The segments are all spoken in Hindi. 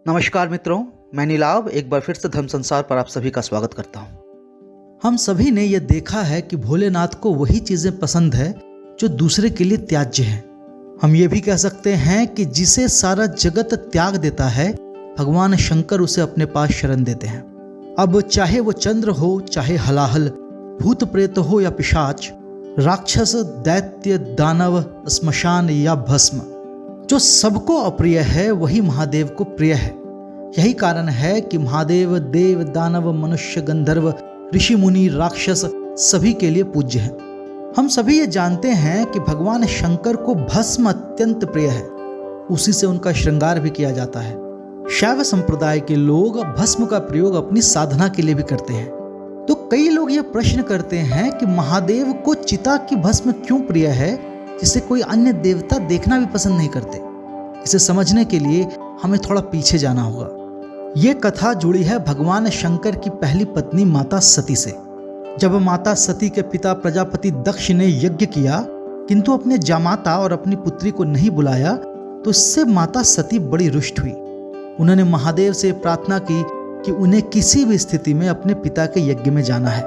नमस्कार मित्रों, मैं नीलाव एक बार फिर से धर्म संसार पर आप सभी का स्वागत करता हूँ। हम सभी ने यह देखा है कि भोलेनाथ को वही चीजें पसंद है जो दूसरे के लिए त्याज्य है। हम ये भी कह सकते हैं कि जिसे सारा जगत त्याग देता है, भगवान शंकर उसे अपने पास शरण देते हैं। अब चाहे वो चंद्र हो, चाहे हलाहल, भूत प्रेत हो या पिशाच, राक्षस, दैत्य, दानव, श्मशान या भस्म, जो सबको अप्रिय है वही महादेव को प्रिय है। यही कारण है कि महादेव देव, दानव, मनुष्य, गंधर्व, ऋषि, मुनि, राक्षस सभी के लिए पूज्य हैं। हम सभी ये जानते हैं कि भगवान शंकर को भस्म अत्यंत प्रिय है, उसी से उनका श्रृंगार भी किया जाता है। शैव संप्रदाय के लोग भस्म का प्रयोग अपनी साधना के लिए भी करते हैं। तो कई लोग ये प्रश्न करते हैं कि महादेव को चिता की भस्म क्यों प्रिय है, जिसे कोई अन्य देवता देखना भी पसंद नहीं करते। इसे समझने के लिए हमें थोड़ा पीछे जाना होगा। ये कथा जुड़ी है भगवान शंकर की पहली पत्नी माता सती से। जब माता सती के पिता प्रजापति दक्ष ने यज्ञ किया किंतु अपने जामाता और अपनी पुत्री को नहीं बुलाया, तो इससे माता सती बड़ी रुष्ट हुई। उन्होंने महादेव से प्रार्थना की कि उन्हें किसी भी स्थिति में अपने पिता के यज्ञ में जाना है।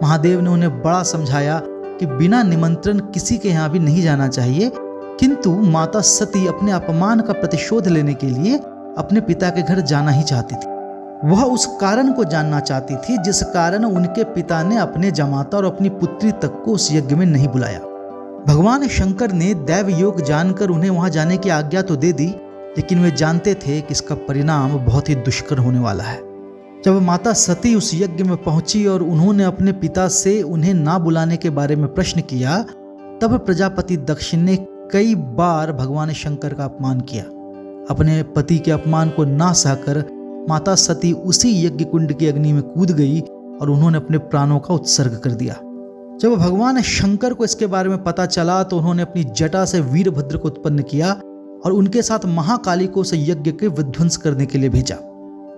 महादेव ने उन्हें बड़ा समझाया कि बिना निमंत्रण किसी के यहाँ भी नहीं जाना चाहिए, किंतु माता सती अपने अपमान का प्रतिशोध लेने के लिए अपने पिता के घर जाना ही चाहती थी। वह उस कारण को जानना चाहती थी जिस कारण उनके पिता ने अपने जमाता और अपनी पुत्री तक को उस यज्ञ में नहीं बुलाया। भगवान शंकर ने दैव योग जानकर उन्हें वहां जाने की आज्ञा तो दे दी, लेकिन वे जानते थे कि इसका परिणाम बहुत ही दुष्कर होने वाला है। जब माता सती उस यज्ञ में पहुंची और उन्होंने अपने पिता से उन्हें ना बुलाने के बारे में प्रश्न किया, तब प्रजापति दक्ष ने कई बार भगवान शंकर का अपमान किया। अपने पति के अपमान को ना सहकर माता सती उसी यज्ञ कुंड की अग्नि में कूद गई और उन्होंने अपने प्राणों का उत्सर्ग कर दिया। जब भगवान शंकर को इसके बारे में पता चला तो उन्होंने अपनी जटा से वीरभद्र को उत्पन्न किया और उनके साथ महाकाली को उस यज्ञ के विध्वंस करने के लिए भेजा।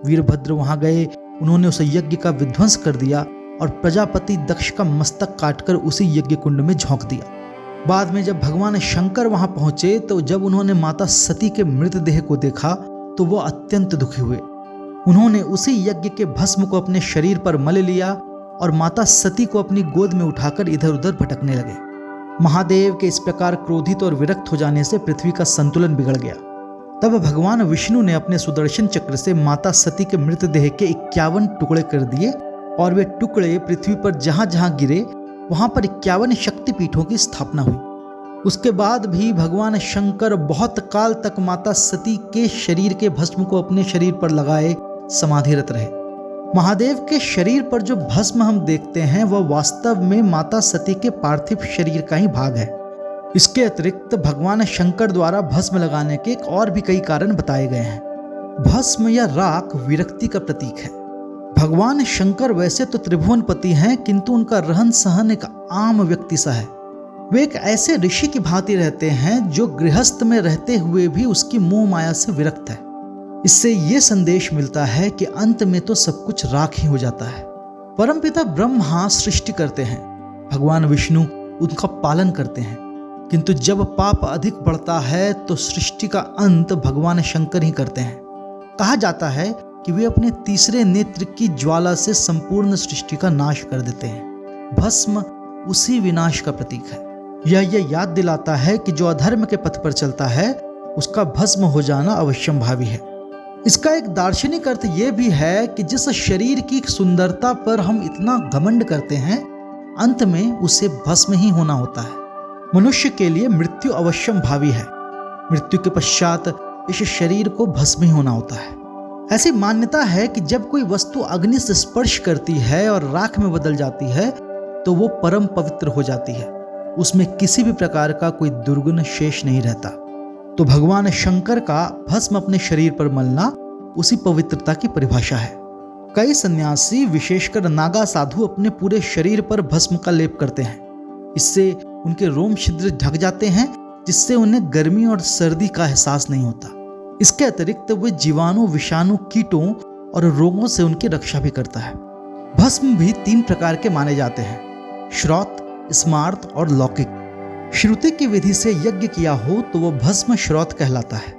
वीरभद्र वहां गए, उन्होंने उस यज्ञ का विध्वंस कर दिया और प्रजापति दक्ष का मस्तक काटकर उसी यज्ञ कुंड में झोंक दिया। बाद में जब भगवान शंकर वहां पहुंचे तो जब उन्होंने माता सती के मृतदेह को देखा तो वो अत्यंत दुखी हुए। उन्होंने उसी यज्ञ के भस्म को अपने शरीर पर मल लिया और माता सती को अपनी गोद में उठाकर इधर उधर भटकने लगे। महादेव के इस प्रकार क्रोधित और विरक्त हो जाने से पृथ्वी का संतुलन बिगड़ गया। तब भगवान विष्णु ने अपने सुदर्शन चक्र से माता सती के मृतदेह के 51 टुकड़े कर दिए और वे टुकड़े पृथ्वी पर जहां जहां गिरे वहां पर 51 शक्तिपीठों की स्थापना हुई। उसके बाद भी भगवान शंकर बहुत काल तक माता सती के शरीर के भस्म को अपने शरीर पर लगाए समाधिरत रहे। महादेव के शरीर पर जो भस्म हम देखते हैं वह वास्तव में माता सती के पार्थिव शरीर का ही भाग है। इसके अतिरिक्त भगवान शंकर द्वारा भस्म लगाने के और भी कई कारण बताए गए हैं। भस्म या राख विरक्ति का प्रतीक है। भगवान शंकर वैसे तो त्रिभुवनपति हैं, किंतु उनका रहन सहन एक आम व्यक्ति सा है। वे एक ऐसे ऋषि की भांति रहते हैं जो गृहस्थ में रहते हुए भी उसकी मोह माया से विरक्त है। इससे ये संदेश मिलता है कि अंत में तो सब कुछ राख ही हो जाता है। परमपिता ब्रह्मा सृष्टि करते हैं, भगवान विष्णु उनका पालन करते हैं, किंतु जब पाप अधिक बढ़ता है तो सृष्टि का अंत भगवान शंकर ही करते हैं। कहा जाता है कि वे अपने तीसरे नेत्र की ज्वाला से संपूर्ण सृष्टि का नाश कर देते हैं। भस्म उसी विनाश का प्रतीक है। यह याद दिलाता है कि जो अधर्म के पथ पर चलता है उसका भस्म हो जाना अवश्यंभावी है। इसका एक दार्शनिक अर्थ यह भी है कि जिस शरीर की सुंदरता पर हम इतना घमंड करते हैं, अंत में उसे भस्म ही होना होता है। मनुष्य के लिए मृत्यु अवश्यंभावी है। मृत्यु के पश्चात इस शरीर को भस्म ही होना होता है। ऐसी मान्यता है कि जब कोई वस्तु अग्नि से स्पर्श करती है और राख में बदल जाती है तो वो परम पवित्र हो जाती है। उसमें किसी भी प्रकार का कोई दुर्गुण शेष नहीं रहता। तो भगवान शंकर का भस्म अपने शरीर पर मलना उसी पवित्रता की परिभाषा है। कई सन्यासी, विशेषकर नागा साधु, अपने पूरे शरीर पर भस्म का लेप करते हैं। इससे उनके रोम छिद्र ढक जाते हैं, जिससे उन्हें गर्मी और सर्दी का एहसास नहीं होता। इसके अतिरिक्त वे जीवाणु, विषाणु, कीटों और रोगों से उनकी रक्षा भी करता है। भस्म भी 3 प्रकार के माने जाते हैं: श्रौत, स्मार्त और लौकिक। श्रुति की विधि से यज्ञ किया हो तो वह भस्म श्रौत कहलाता है।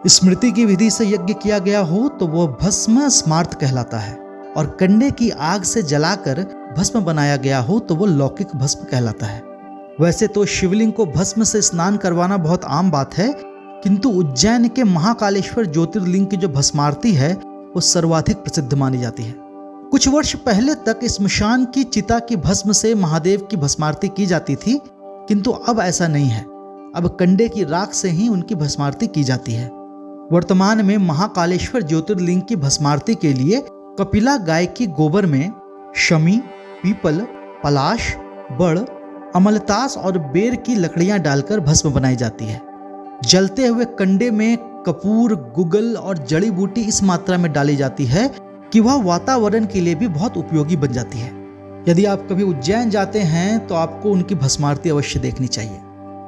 स्मृति की विधि से यज्ञ किया गया हो तो वो भस्म स्मार्त कहलाता है, और कंडे की आग से जलाकर भस्म बनाया गया हो तो वो लौकिक भस्म कहलाता है। वैसे तो शिवलिंग को भस्म से स्नान करवाना बहुत आम बात है, किंतु उज्जैन के महाकालेश्वर ज्योतिर्लिंग की जो भस्मारती है वो सर्वाधिक प्रसिद्ध मानी जाती है। कुछ वर्ष पहले तक स्मशान की चिता की भस्म से महादेव की भस्मारती की जाती थी, किंतु अब ऐसा नहीं है। अब कंडे की राख से ही उनकी भस्मारती की जाती है। वर्तमान में महाकालेश्वर ज्योतिर्लिंग की भस्मारती के लिए कपिला गाय की गोबर में शमी, पीपल, पलाश, बड़, अमलतास और बेर की लकड़ियां डालकर भस्म बनाई जाती है। जलते हुए कंडे में कपूर, गुगल और जड़ी बूटी इस मात्रा में डाली जाती है कि वह वातावरण के लिए भी बहुत उपयोगी बन जाती है। यदि आप कभी उज्जैन जाते हैं तो आपको उनकी भस्मारती अवश्य देखनी चाहिए।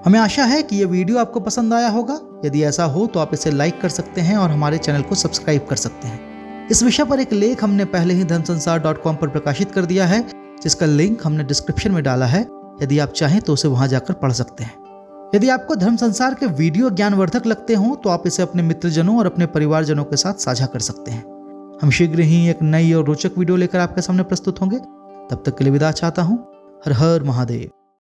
हमें आशा है कि यह वीडियो आपको पसंद आया होगा। यदि ऐसा हो तो आप इसे लाइक कर सकते हैं और हमारे चैनल को सब्सक्राइब कर सकते हैं। इस विषय पर एक लेख हमने पहले ही धर्मसंसार.com पर प्रकाशित कर दिया है, जिसका लिंक हमने डिस्क्रिप्शन में डाला है। यदि आप चाहें तो उसे वहां जाकर पढ़ सकते हैं। यदि आपको धर्म संसार के वीडियो ज्ञानवर्धक लगते हों तो आप इसे अपने मित्रजनों और अपने परिवारजनों के साथ साझा कर सकते हैं। हम शीघ्र ही एक नई और रोचक वीडियो लेकर आपके सामने प्रस्तुत होंगे। तब तक के लिए विदा चाहता हूं। हर हर महादेव।